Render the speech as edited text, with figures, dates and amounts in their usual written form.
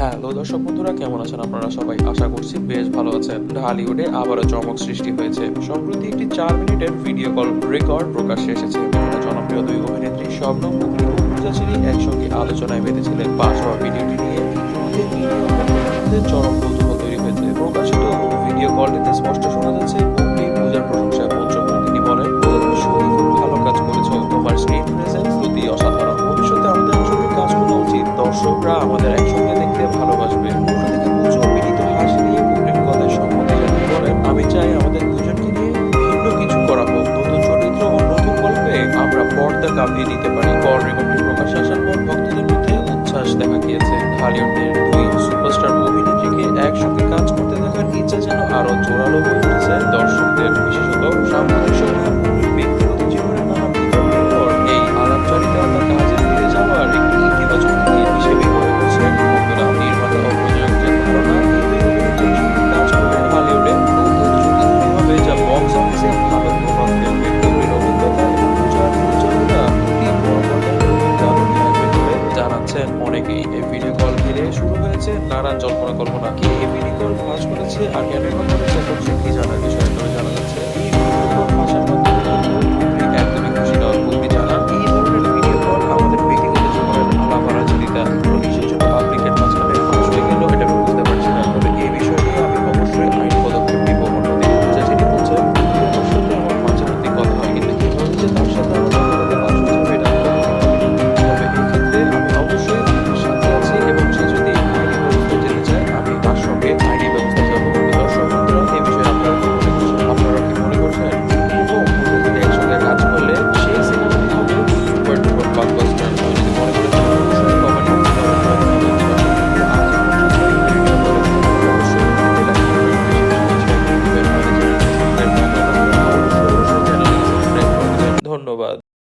Hello দর্শক বন্ধুরা, কেমন আছেন আপনারা সবাই? আশা করছি বেশ ভালো আছেন। ঢালিউডে আবারও চমক সৃষ্টি হয়েছে। সম্প্রতি একটি 4 মিনিটের ভিডিও কল রেকর্ড প্রকাশ্যে এসেছে। যেখানে জনপ্রিয় দুই অভিনেত্রী শবনম বুবলী ও পূজা চেরি একসঙ্গে আলোচনায় মেতেছিলেন। পাশ হওয়া ভিডিওটি নিয়ে ইতিমধ্যে মিডিয়া ও ভক্তদের চরম কৌতূহল তৈরি হয়েছে। প্রকাশিত ভিডিও কলটিতে স্পষ্ট শোনা যাচ্ছে বুবলী পূজার প্রশংসায় পঞ্চমুখ। তিনি বলেন, "পূজা, তুমি সত্যি খুব ভালো কাজ করেছো। তোমার স্ক্রিন প্রেজেন্স সত্যি অসাধারণ। ভবিষ্যতে আমাদের একসঙ্গে কাজ করা উচিত। দর্শকরা আমাদের একসঙ্গে দেখতে ভালোবাসবে।" অন্যদিকে পূজা বিনীত হাসি দিয়ে বুবলীর কথায় সম্মতি জানিয়ে বলেন, "আমি চাই আমাদের দুজনকে নিয়ে ভিন্ন কিছু করা হোক। নতুন চরিত্র ও নতুন গল্পে আমরা পর্দা কাঁপিয়ে দিতে পারি।" কল রেকর্ডটি প্রকাশ্যে আসার পর ভক্তদের মধ্যে উচ্ছ্বাস দেখা গিয়েছে। ঢালিউডের দুই সুপারস্টার অভিনেত্রীকে একসঙ্গে কাজ করতে দেখার ইচ্ছা যেন আরো জোরালো হয়ে উঠেছে দর্শকদের। বিশেষত সাম্প্রতিক সময়ে বুবলীর ব্যক্তিগত জীবনের নানা বিতর্কের পর এই আলাপচারিতা তার কাজে ফিরে যাওয়ার একটি ইতিবাচক দিক হিসেবে মনে করছেন ভক্তরা। নির্মাতা ও প্রযোজকদের ধারণা, এই দুই অভিনেত্রী একসঙ্গে কাজ করলে হলিউডে নতুন যুগ তৈরি হবে, যা বক্স অফিসে ভালো প্রভাব ফেলবে। বুবলীর অভিজ্ঞতা এবং পূজার পরিচালনা দুটি বড় পর্দায় নতুন জাদু নিয়ে আসবে বলে জানাচ্ছেন অনেকেই। এই ভিডিও কল ঘিরে শুরু হয়েছে নানান জল্পনা কল্পনা। কে এই ভিডিও কল ফাঁস করেছে আর কেন এমন করেছে, এখন কি জানার বিষয় জানান।